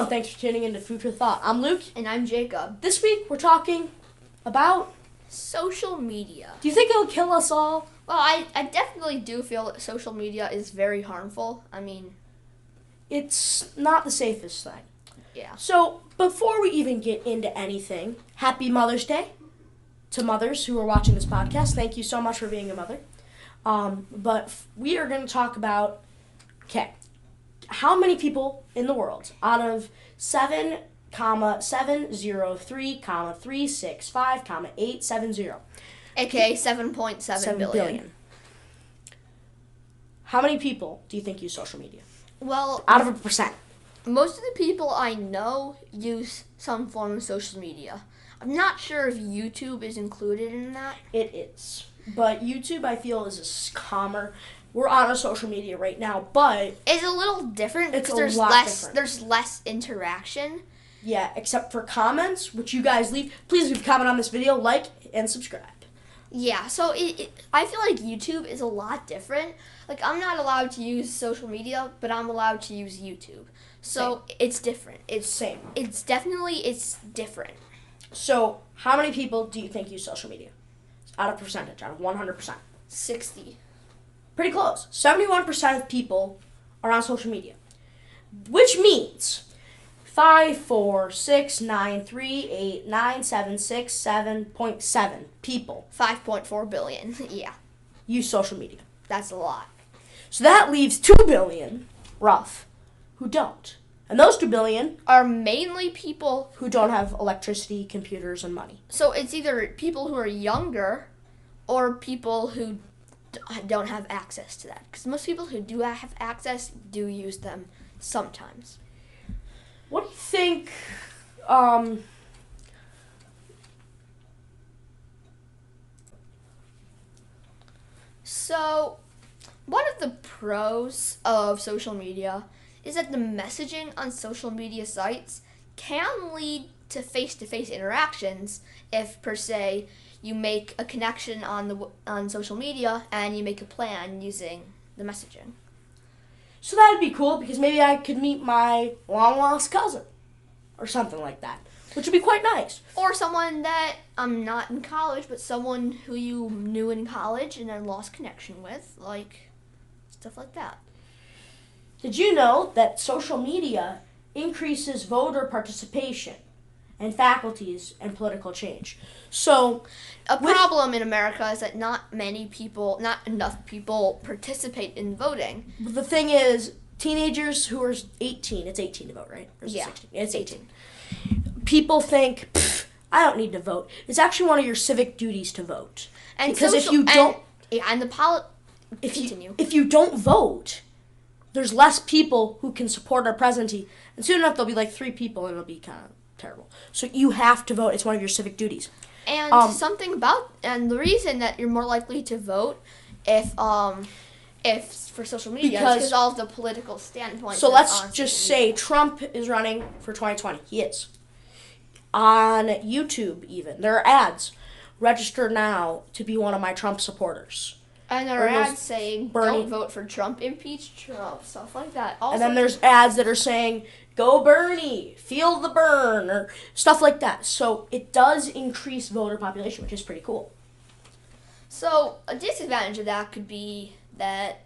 thanks for tuning in to Food for Thought. I'm Luke. And I'm Jacob. This week we're talking about social media. Do you think it'll kill us all? Well, I definitely do feel that social media is very harmful. I mean, it's not the safest thing. Yeah. So, before we even get into anything, happy Mother's Day to mothers who are watching this podcast. Thank you so much for being a mother. But we are going to talk about, how many people in the world out of 7,703,365,870, aka 7.7 billion. How many people do you think use social media? Well, out of a percent. Most of the people I know use some form of social media. I'm not sure if YouTube is included in that. It is. But YouTube, I feel, is a calmer. We're on a social media right now, but it's a little different because there's less interaction. Yeah, except for comments, which you guys leave. Please leave a comment on this video, like, and subscribe. Yeah, so I feel like YouTube is a lot different. Like, I'm not allowed to use social media, but I'm allowed to use YouTube. So it's different. It's different. So how many people do you think use social media? Out of percentage, out of 100%. 60. Pretty close. 71% of people are on social media, which means 5, 4, 6, 9, 3, 8, 9, 7, 6, 7.7 people. 5.4 billion, yeah. Use social media. That's a lot. So that leaves 2 billion, rough, who don't. And those 2 billion are mainly people who don't have electricity, computers, and money. So it's either people who are younger or people who don't have access to that. Because most people who do have access do use them sometimes. What do you think, So, one of the pros of social media is that the messaging on social media sites can lead to face-to-face interactions if, per se, you make a connection on social media and you make a plan using the messaging. So that'd be cool because maybe I could meet my long-lost cousin or something like that, which would be quite nice. Or someone that I'm not in college, but someone who you knew in college and then lost connection with, like stuff like that. Did you know that social media increases voter participation and faculties and political change? So, a problem in America is that not enough people participate in voting. The thing is, teenagers who are 18, it's 18 to vote, right? Or is it 16? It's 18. People think, I don't need to vote. It's actually one of your civic duties to vote. And because if you don't, if you don't vote, there's less people who can support our presidency, and soon enough there'll be like 3 people, and it'll be kind of terrible. So you have to vote. It's one of your civic duties. And the reason that you're more likely to vote if for social media is because all of the political standpoints. So let's just say Trump is running for 2020. He is. On YouTube even, there are ads. Register now to be one of my Trump supporters. And there are ads saying, don't vote for Trump, impeach Trump, stuff like that. Also, and then there's ads that are saying, go Bernie, feel the burn, or stuff like that. So it does increase voter population, which is pretty cool. So a disadvantage of that could be that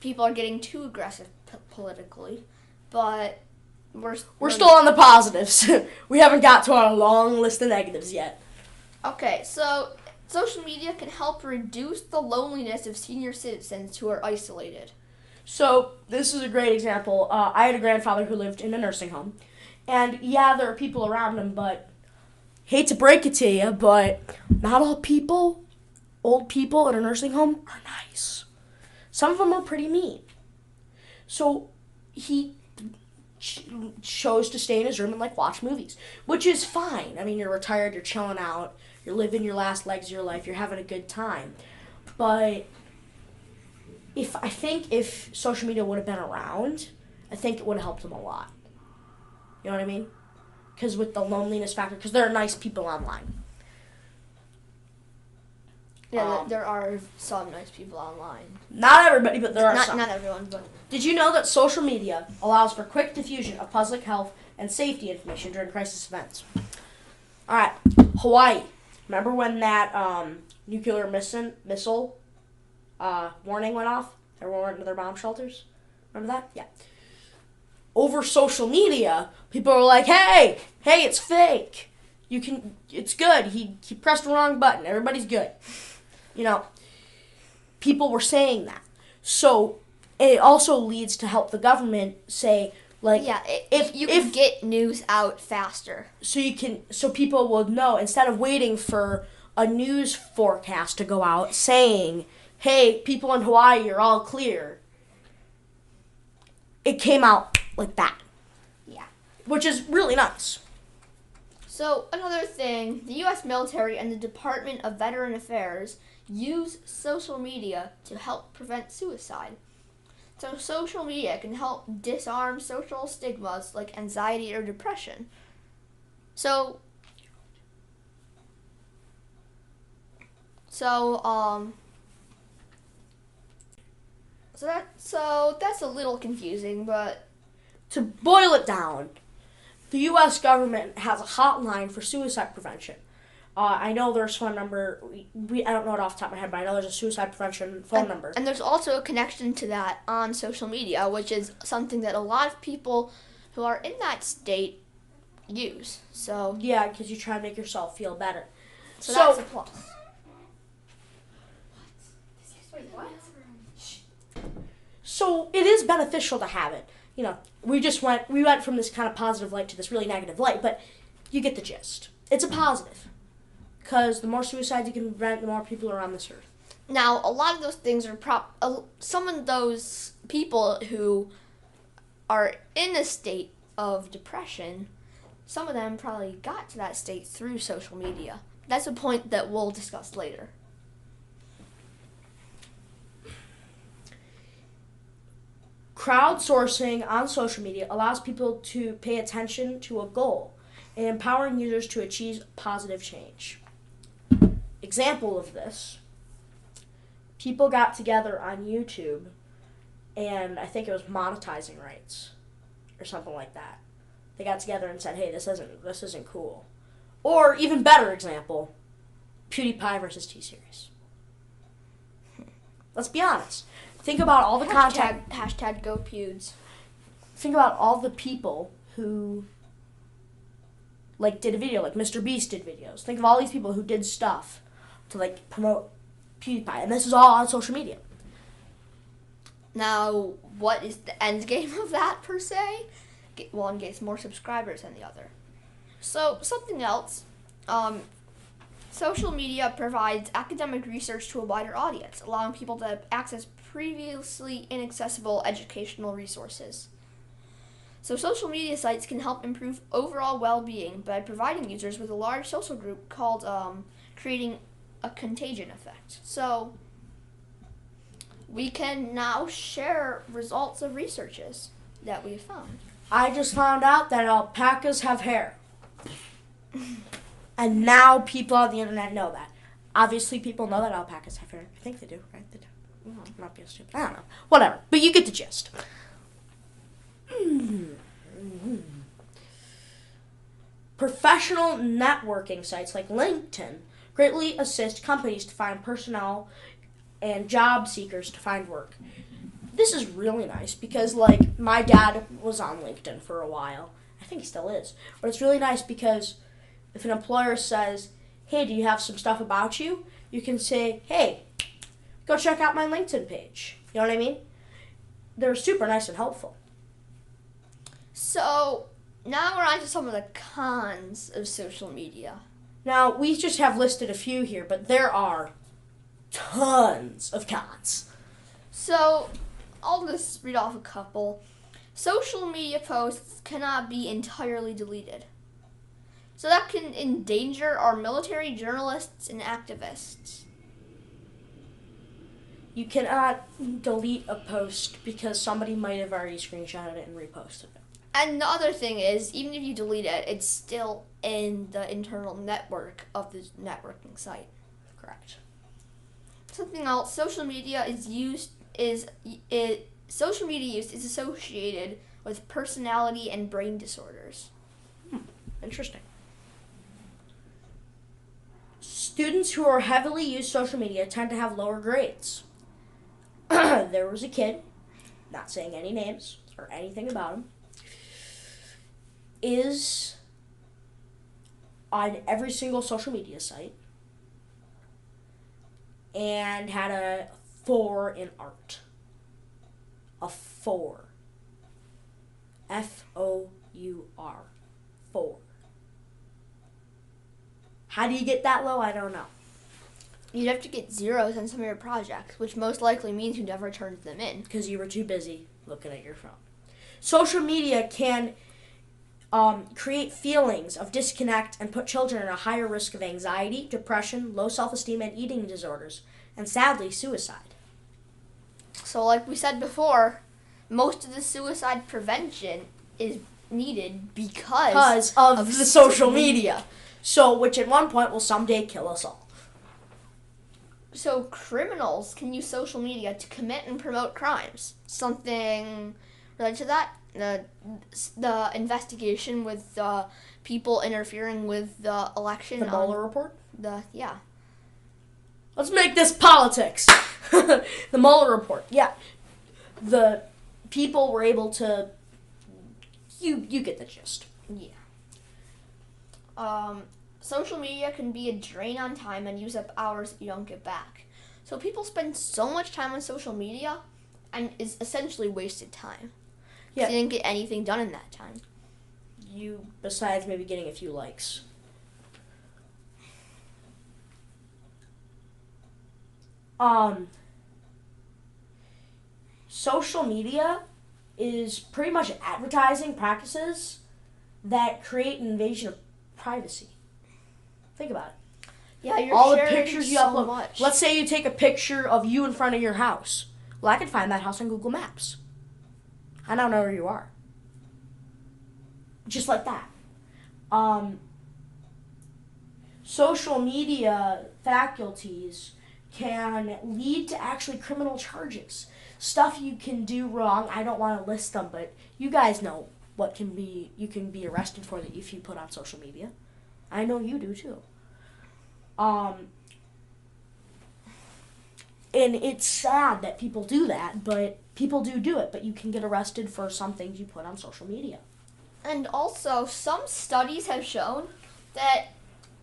people are getting too aggressive politically, but we're still on the positives. We haven't got to our long list of negatives yet. Okay, so social media can help reduce the loneliness of senior citizens who are isolated. So this is a great example. I had a grandfather who lived in a nursing home. And yeah, there are people around him, but hate to break it to you, but not all people, old people in a nursing home, are nice. Some of them are pretty mean. So he chose to stay in his room and watch movies, which is fine. I mean, you're retired, you're chilling out, you're living your last legs of your life, you're having a good time. But I think if social media would have been around, I think it would have helped him a lot. You know what I mean? Because with the loneliness factor, because there are nice people online. Yeah, there are some nice people online. Not everybody, but there are some. Not everyone, but... Did you know that social media allows for quick diffusion of public health, and safety information during crisis events. All right, Hawaii. Remember when that nuclear missile warning went off? Everyone went into their bomb shelters. Remember that? Yeah. Over social media, people were like, "Hey, it's fake. It's good. He pressed the wrong button. Everybody's good." People were saying that. So it also leads to help the government say, like, if you can get news out faster, so people will know, instead of waiting for a news forecast to go out saying, "Hey, people in Hawaii, you're all clear." It came out like that. Yeah. Which is really nice. So another thing, the U.S. military and the Department of Veteran Affairs use social media to help prevent suicide. So social media can help disarm social stigmas like anxiety or depression. So that's a little confusing, but to boil it down, the U.S. government has a hotline for suicide prevention. I know there's a phone number. I don't know it off the top of my head, but I know there's a suicide prevention phone number. And there's also a connection to that on social media, which is something that a lot of people who are in that state use. So yeah, because you try to make yourself feel better. So that's a plus. What? So it is beneficial to have it. We went from this kind of positive light to this really negative light, but you get the gist. It's a positive. Because the more suicides you can prevent, the more people are on this earth. Now, a lot of those things are some of those people who are in a state of depression, some of them probably got to that state through social media. That's a point that we'll discuss later. Crowdsourcing on social media allows people to pay attention to a goal and empowering users to achieve positive change. Example of this, people got together on YouTube, and I think it was monetizing rights or something like that. They got together and said, "Hey, this isn't cool." Or even better example, PewDiePie versus T-Series. Let's be honest. Think about all the content. Hashtag GoPewds. Think about all the people who did a video, like Mr. Beast did videos. Think of all these people who did stuff to promote PewDiePie, and this is all on social media. Now, what is the end game of that per se? One gets more subscribers than the other. So something else, social media provides academic research to a wider audience, allowing people to access previously inaccessible educational resources. So social media sites can help improve overall well-being by providing users with a large social group called creating a contagion effect. So we can now share results of researches that we have found. I just found out that alpacas have hair. And now people on the internet know that. Obviously, people know that alpacas have hair. I think they do, right? They do. I'm not being stupid. I don't know. Whatever. But you get the gist. Professional networking sites like LinkedIn greatly assist companies to find personnel and job seekers to find work. This is really nice because, my dad was on LinkedIn for a while. I think he still is. But it's really nice because if an employer says, "Hey, do you have some stuff about you?" you can say, "Hey, go check out my LinkedIn page." You know what I mean? They're super nice and helpful. So now we're on to some of the cons of social media. Now, we just have listed a few here, but there are tons of cons. So I'll just read off a couple. Social media posts cannot be entirely deleted. So that can endanger our military, journalists, and activists. You cannot delete a post because somebody might have already screenshotted it and reposted it. And the other thing is, even if you delete it, it's still in the internal network of the networking site. Correct. Something else, social media use is associated with personality and brain disorders. Interesting. Students who are heavily use social media tend to have lower grades. There was a kid, not saying any names or anything about him, is on every single social media site and had a 4 in art. A 4. F-O-U-R. 4. How do you get that low? I don't know. You'd have to get zeros on some of your projects, which most likely means you never turned them in. Because you were too busy looking at your phone. Social media can create feelings of disconnect and put children at a higher risk of anxiety, depression, low self-esteem, and eating disorders, and sadly, suicide. So like we said before, most of the suicide prevention is needed because of the social media. So, which at one point will someday kill us all. So criminals can use social media to commit and promote crimes. Something related to that, the investigation with people interfering with the election. The Mueller report? Yeah. Let's make this politics. The Mueller report. Yeah. The people were able to... You get the gist. Yeah. Social media can be a drain on time and use up hours that you don't get back. So people spend so much time on social media and it's essentially wasted time. Yeah. You didn't get anything done in that time. Besides maybe getting a few likes. Social media is pretty much advertising practices that create an invasion of privacy. Think about it. Yeah, you're all the sharing pictures you so upload. Much. Let's say you take a picture of you in front of your house. Well, I can find that house on Google Maps. I now know where you are. Just like that. Social media faculties can lead to actually criminal charges. Stuff you can do wrong. I don't want to list them, but you guys know what you can be arrested for that if you put on social media. I know you do too. And it's sad that people do that, but people do it. But you can get arrested for some things you put on social media. And also, some studies have shown that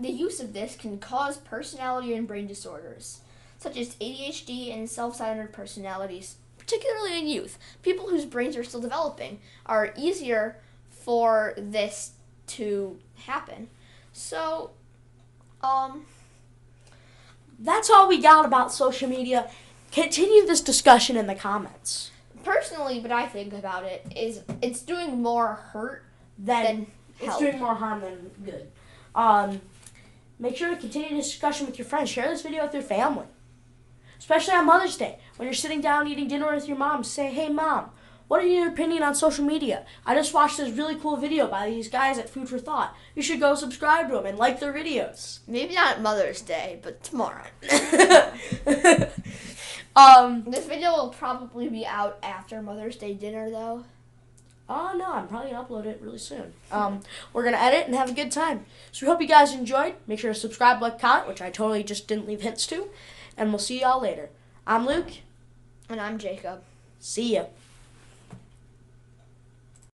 the use of this can cause personality and brain disorders, such as ADHD and self-centered personalities, particularly in youth. People whose brains are still developing are easier for this to happen. So, that's all we got about social media. Continue this discussion in the comments. Personally, what I think about it is it's doing more hurt than help. It's doing more harm than good. Make sure to continue this discussion with your friends. Share this video with your family. Especially on Mother's Day. When you're sitting down eating dinner with your mom, say, "Hey, Mom, what are your opinion on social media? I just watched this really cool video by these guys at Food for Thought. You should go subscribe to them and like their videos." Maybe not Mother's Day, but tomorrow. This video will probably be out after Mother's Day dinner, though. Oh, no, I'm probably going to upload it really soon. We're going to edit and have a good time. So we hope you guys enjoyed. Make sure to subscribe, like, comment, which I totally just didn't leave hints to. And we'll see y'all later. I'm Luke. And I'm Jacob. See ya.